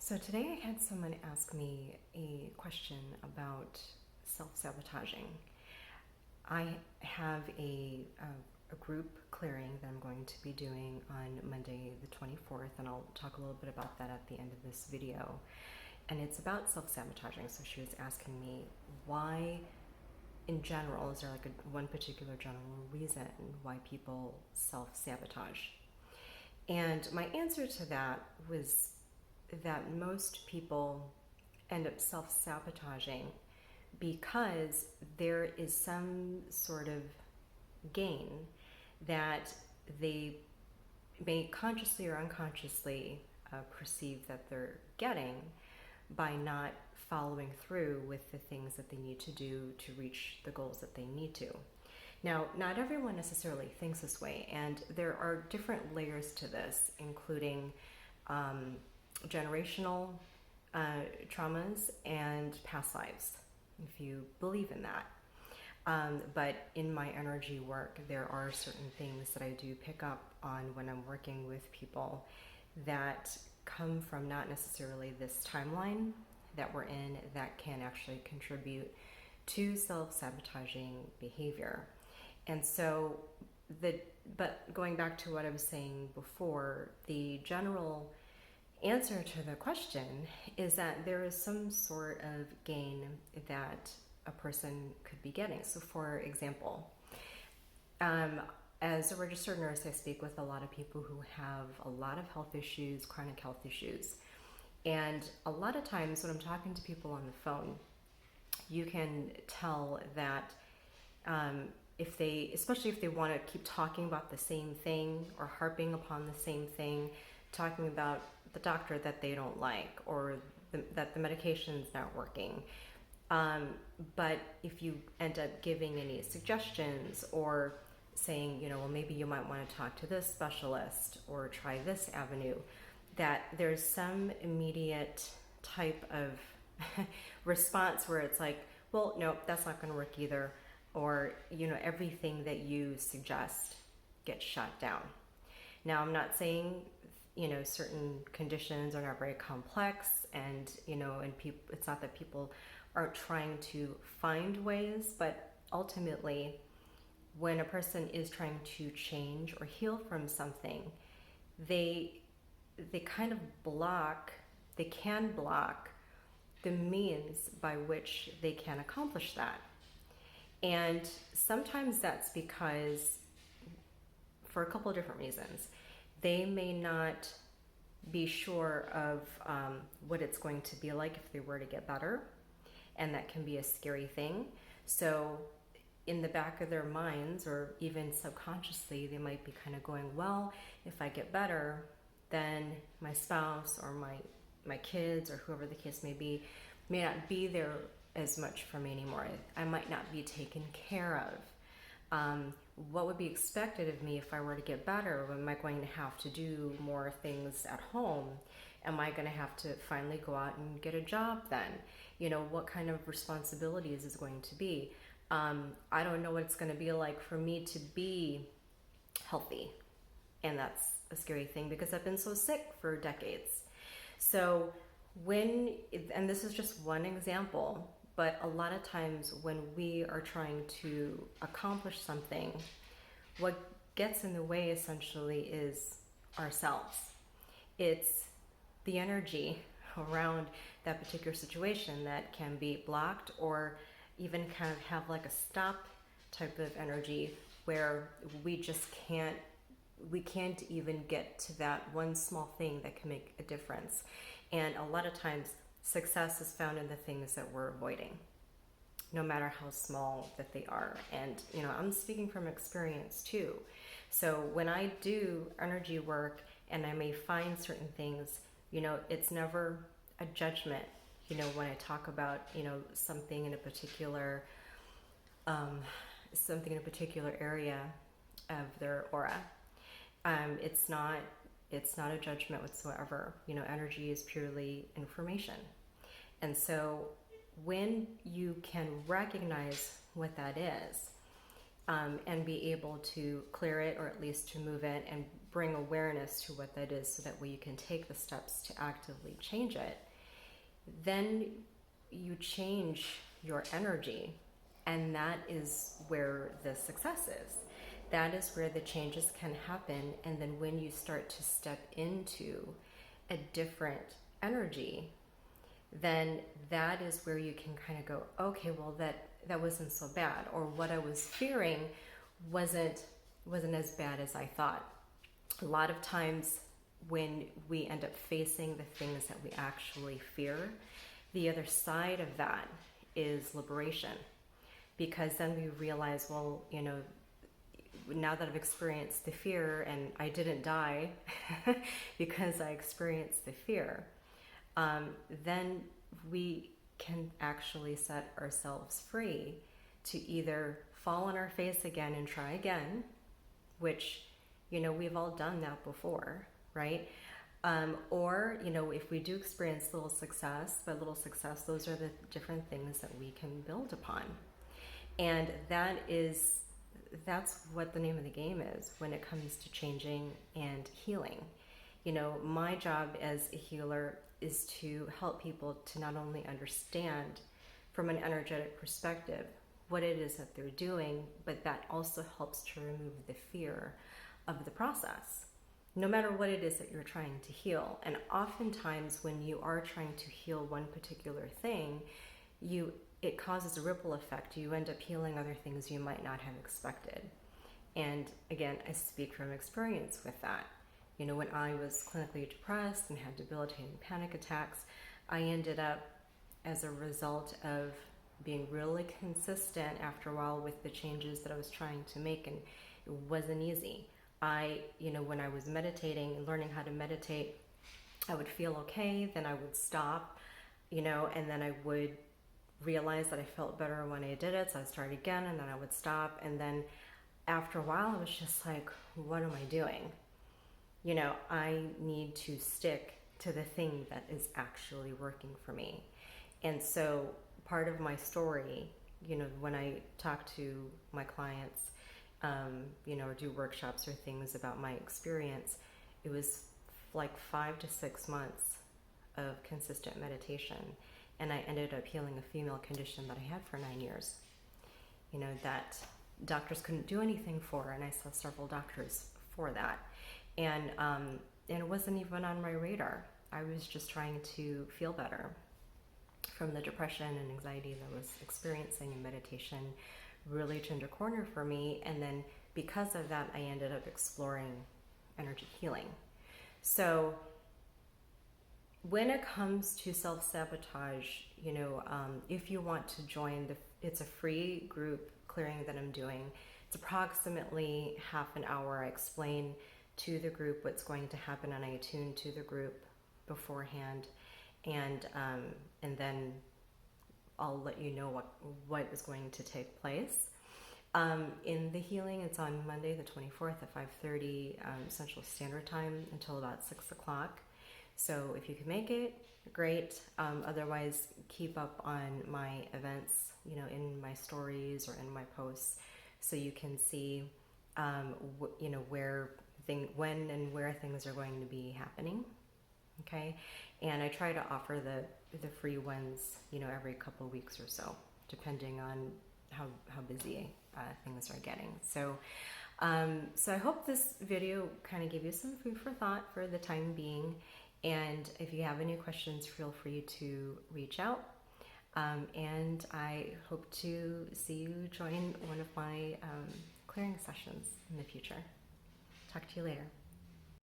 So today I had someone ask me a question about self-sabotaging. I have a group clearing that I'm going to be doing on Monday the 24th, and I'll talk a little bit about that at the end of this video. And it's about self-sabotaging. So she was asking me why, in general, is there like one particular general reason why people self-sabotage? And my answer to that was that most people end up self-sabotaging because there is some sort of gain that they may consciously or unconsciously perceive that they're getting by not following through with the things that they need to do to reach the goals that they need to. Now, not everyone necessarily thinks this way, and there are different layers to this, including generational traumas and past lives, if you believe in that. But in my energy work, there are certain things that I do pick up on when I'm working with people that come from not necessarily this timeline that we're in that can actually contribute to self-sabotaging behavior. And so, but going back to what I was saying before, the general answer to the question is that there is some sort of gain that a person could be getting. So for example, as a registered nurse, I speak with a lot of people who have a lot of health issues, chronic health issues. And a lot of times when I'm talking to people on the phone, you can tell that especially if they want to keep talking about the same thing or harping upon the same thing, talking about the doctor that they don't like or that the medication's not working. But if you end up giving any suggestions or saying, well, maybe you might want to talk to this specialist or try this avenue, that there's some immediate type of response where it's like, well, no, that's not going to work either. Or, everything that you suggest gets shut down. Now, I'm not saying, certain conditions are not very complex and, it's not that people aren't trying to find ways, but ultimately, when a person is trying to change or heal from something, they kind of can block the means by which they can accomplish that. And sometimes that's because, for a couple of different reasons, they may not be sure of what it's going to be like if they were to get better, and that can be a scary thing. So in the back of their minds, or even subconsciously, they might be kind of going, well, if I get better, then my spouse or my kids or whoever the case may be may not be there as much for me anymore. I might not be taken care of. What would be expected of me if I were to get better? Am I going to have to do more things at home? Am I going to have to finally go out and get a job then? What kind of responsibilities is going to be? I don't know what it's going to be like for me to be healthy. And that's a scary thing because I've been so sick for decades. So and this is just one example, but a lot of times when we are trying to accomplish something, what gets in the way essentially is ourselves. It's the energy around that particular situation that can be blocked or even kind of have like a stop type of energy where we can't even get to that one small thing that can make a difference. And a lot of times success is found in the things that we're avoiding, no matter how small that they are. And, I'm speaking from experience too. So when I do energy work and I may find certain things, it's never a judgment, when I talk about, something in a particular area of their aura. It's not a judgment whatsoever. Energy is purely information. And so when you can recognize what that is, and be able to clear it or at least to move it and bring awareness to what that is so that way you can take the steps to actively change it, then you change your energy. And that is where the success is. That is where the changes can happen. And then when you start to step into a different energy, then that is where you can kind of go, okay, well, that wasn't so bad, or what I was fearing wasn't as bad as I thought. A lot of times when we end up facing the things that we actually fear, the other side of that is liberation, because then we realize, well, you know, now that I've experienced the fear and I didn't die because I experienced the fear, then we can actually set ourselves free to either fall on our face again and try again, which, you know, we've all done that before, right? Or, you know, if we do experience little success, those are the different things that we can build upon. And that's what the name of the game is when it comes to changing and healing. You know, my job as a healer is to help people to not only understand from an energetic perspective what it is that they're doing, but that also helps to remove the fear of the process, no matter what it is that you're trying to heal. And oftentimes when you are trying to heal one particular thing, it causes a ripple effect. You end up healing other things you might not have expected. And again, I speak from experience with that. You know, when I was clinically depressed and had debilitating panic attacks, I ended up, as a result of being really consistent after a while with the changes that I was trying to make, and it wasn't easy. You know, when I was meditating and learning how to meditate, I would feel okay, then I would stop, you know, and then I would realize that I felt better when I did it, so I'd start again, and then I would stop, and then after a while I was just like, what am I doing? You know, I need to stick to the thing that is actually working for me. And so part of my story, you know, when I talk to my clients, you know, or do workshops or things about my experience, it was like 5 to 6 months of consistent meditation. And I ended up healing a female condition that I had for 9 years, you know, that doctors couldn't do anything for. And I saw several doctors for that. And it wasn't even on my radar. I was just trying to feel better from the depression and anxiety that I was experiencing, and meditation really turned a corner for me. And then because of that, I ended up exploring energy healing. So when it comes to self-sabotage, you know, if you want to join, it's a free group clearing that I'm doing. It's approximately half an hour. I explain to the group what's going to happen, and I attune to the group beforehand, and then I'll let you know what is going to take place. In the healing, it's on Monday the 24th at 5:30 Central Standard Time until about 6 o'clock. So if you can make it, great. Otherwise, keep up on my events, you know, in my stories or in my posts, so you can see, you know, when and where things are going to be happening. Okay, and I try to offer the free ones, you know, every couple of weeks or so, depending on how busy things are getting. So I hope this video kind of gave you some food for thought for the time being. And if you have any questions, feel free to reach out. And I hope to see you join one of my clearing sessions in the future. Talk to you later.